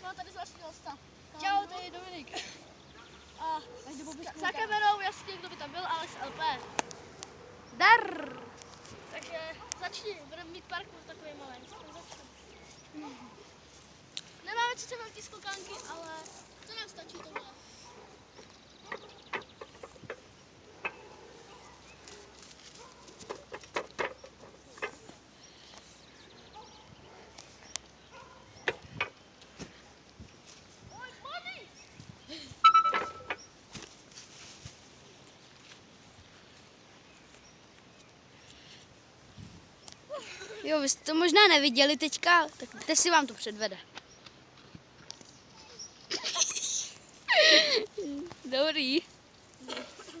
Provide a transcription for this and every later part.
No tady zvláštní hosta. Čau, tady je Dominik. A za kamerou jasně, kdo by tam byl, Alex LP. Dar. Takže začni, budeme mít parkour takový malý. Nemáme sice velký skokánky, ale to nám stačí tohle. Jo, vy jste to možná neviděli teďka, tak teď si vám to předvede. Dobrý.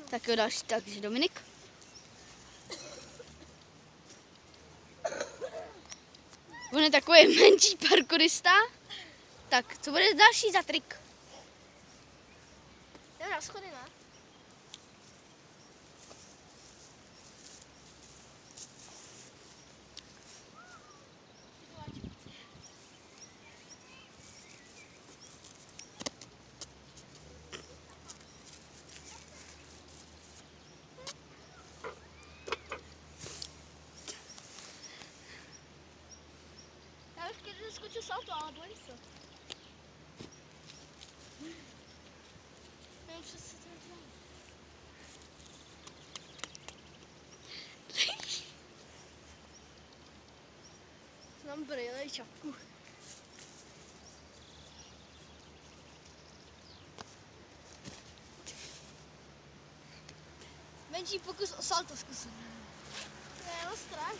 Tak jo, další, takže Dominik. On je takový menší parkourista. Tak, co bude další za trik? Jdeme na schody, ne? Já bych když skočil salto, ale bojí se. Nevím, co se to dělá. Mám brýle i čapku. Menší pokus o salto zkusím. Ne, no strach.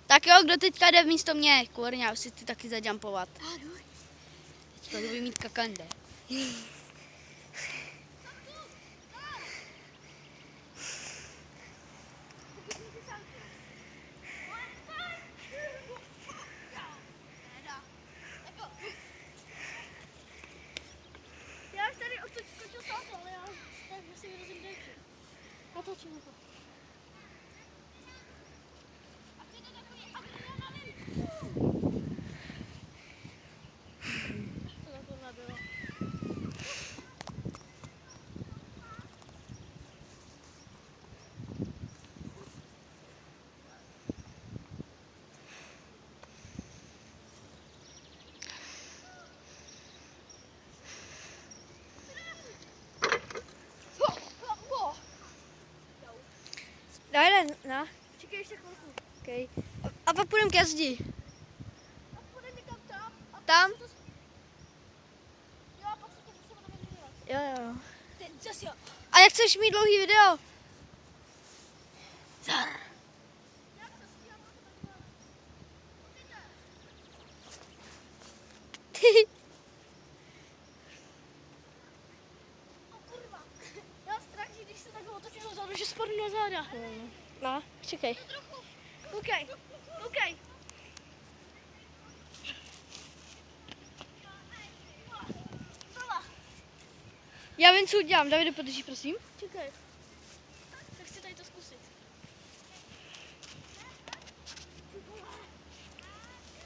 Tak jo, kdo teďka jde místo mě? Kůrně, si ty taky zajumpovat. Teďka budu mít kakande. Já už tady skočil salto, ale já si vyrazím dejky. Natočím to. A ty to takový adrenalin. To takhle bylo. Dajde, no. Čekej ještě chvilku. Okay. A pak půjdeme ke zdi. A půjdeme někam tam. A Tam? Jo, a pak se to zase budeme dělat. Jo. Ty, zase jo. A jak chceš mít dlouhý video? Zar. Jak se stíhám, to tak O kurva. Já mám strach, že když se takhle otočím dozadu, že spadnu na záda. No, čekej. Koukej. Zala. Já vím, co udělám. Davide, podrží, prosím. Čekej. Tak chci tady to zkusit.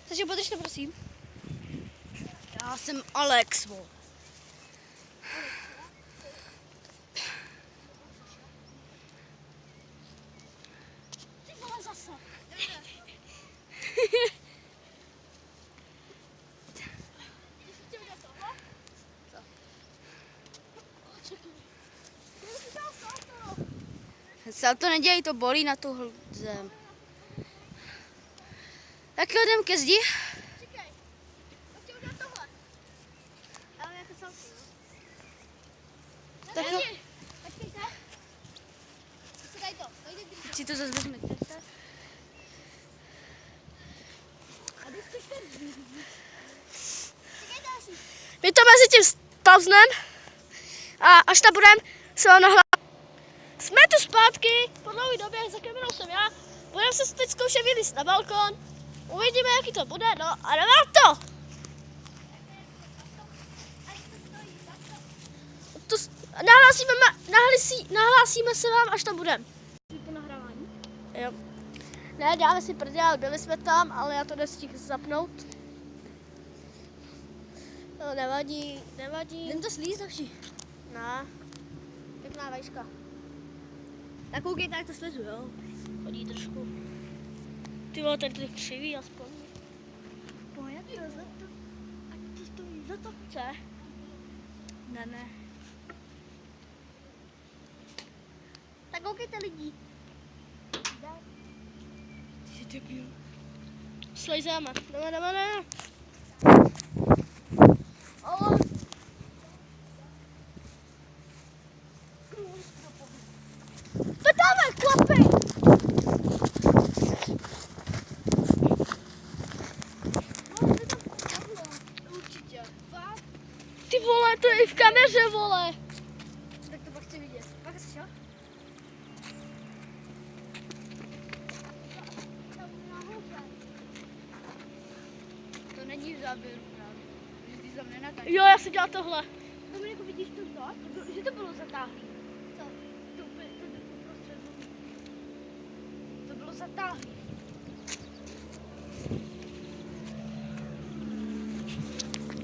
Takže podrž to, prosím. Já jsem Alex, bo. Ty vole zase. Když chci udělat tohle? Co? Čekej. Já už udělal salto. Salto nedělej, to bolí na tu zem. Tak jo, jdem ke zdi. Čekej. Já chci udělat tohle. Ale jako salto. Tak jo. Počkejte. Daj to. Dojde když. Si to zase vezmete. A když chceš ten. Čekej další. My to mezi tím pauznem a až tam budeme se vám nahlásit. Jsme tu zpátky, po dlouhé době, za kamerou jsem já. Budeme se teď zkoušet vylízt na balkon. Uvidíme, jaký to bude, no a jdeme na to! Nahlásíme se vám, až tam budeme. Po nahrávání? Jo. Ne, dáme si prdel, byli jsme tam, ale já to nestihl zapnout. No, nevadí. Jdem to slízt, hoši. Ne. Pěkná vejška. Tak koukejte, jak to slezu, jo. Chodí trošku. Ty vole, ten je křivý aspoň. Pojď to za to. Ať to stojí za to. Co? Ne. Tak koukejte lidi. Ty jsi debil. Slejzáme. Jdeme. Petáme, chlapi! Určitě. Ty vole, to je i v kameře, vole. Tak to pak chci vidět. Pak jsi šel? To není v záběru právě. Že ty tam nenatačíš. Jo, já jsem dělal tohle. Dominiku, vidíš to? Že to bylo zatáhlý. Co? To úplně, to uprostřed. To bylo zatáhlý.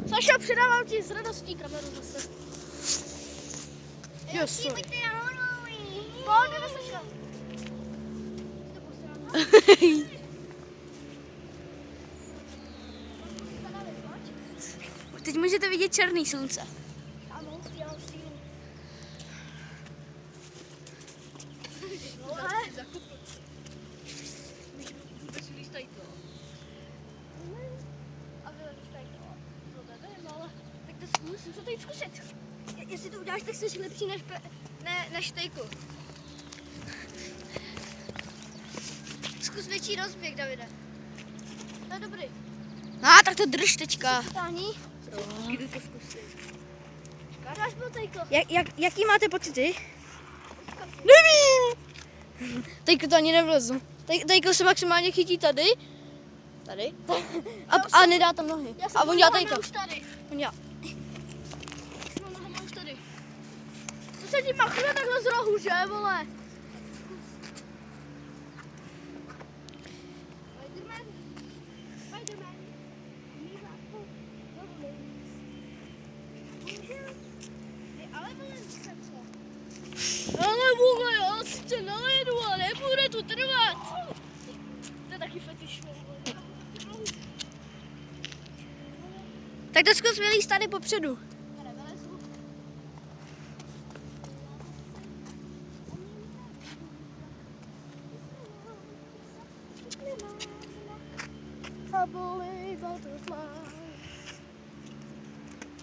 Saša, předávám ti s radostí kameru zase. Jo, sorry. Pohodě, Saša. Teď můžete vidět černý slunce. Ano, já sílu. Vůbec lístají to. A vy tady to nevím, ale Tak to musím to teď zkusit. Jestli to uděláš, tak jsi lepší než tejku. Zkus větší rozběh, Davide. to je dobrý. No, tak to drž teďka. Tání. Jdu to zkusit. Dáš byl tejko. Jaký máte pocity? Nevím! Tejko to ani nevlezu. Tejko se maximálně chytí tady. Tady. A nedá tam nohy. A on dělá tejko. Už tady. On dělá. No, nohama už tady. To se ti machne takhle z rohu, že, vole? Spiderman. Ale vole, ale vole, já si tě najedu a nebude to trvat. To je taky fetiš, vole. Tak to zkus vylízt tady popředu.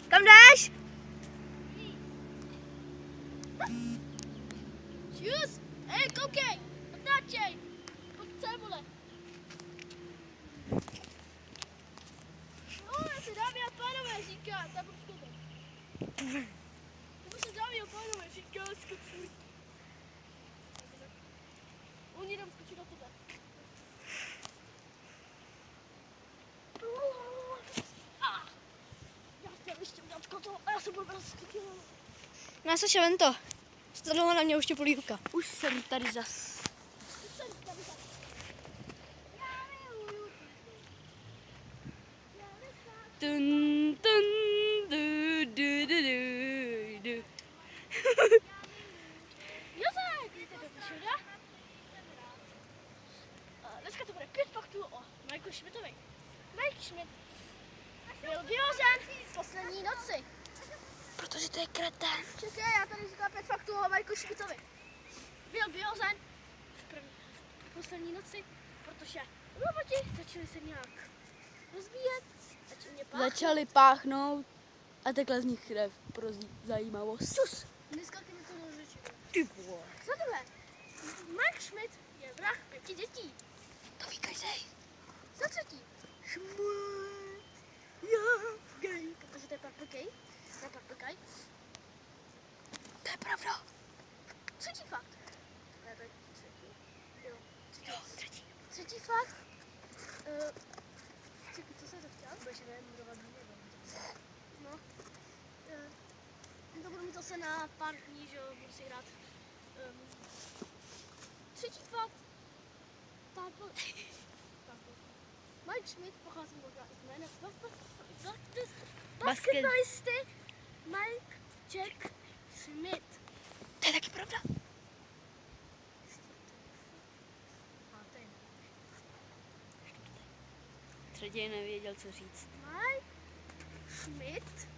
Kam jdeš? Čus! Ej, koukej! Otáčej! Pojď sem, vole! No, jestli dámy a pánové říká, tak už to jde. Tomu se dámy a pánové říká, skočí. Oni jdem skočit na tebe. Já chtěl ještě udělat koto a já jsem byl skočil. No, Saša, ven to. Zadlouho na mě už tě polívka. Už jsem tady zas. Dun, dun, du, du, du, du, du. Josef, jdete do Pešoda? Dneska to bude 5 faktů o Michael Schmidtovi. Mike Schmidt byl vyhozen v poslední noci. Protože to je kretén. Čekaj, já tady říkám 5 faktů o Michael Schmidtovi. Byl vyhozen v poslední noci, protože roboti začali se nějak rozvíjet. Začali páchnout a tekla z nich krev pro zajímavost. Čus! Dneska ty mi to rozličí. Ty vole. Za druhé, Mike Schmidt je vrah 5 dětí. To ví každý. Za třetí, Schmidt, já gay. protože to je Purple Gay. To je Purple Guy. To je pravda. Třetí fakt. Ne, to je třetí. Jo, třetí. Třetí. Třetí fakt. budeš remudovat no. To budu mít zase na pár dní, že jo, budu si hrát třetí fakt. Mike Schmidt pochází možná i z jména basketbalisty Mike Jack Schmidt. To je taky pravda. Třetí nevěděl, co říct. Mike Schmidt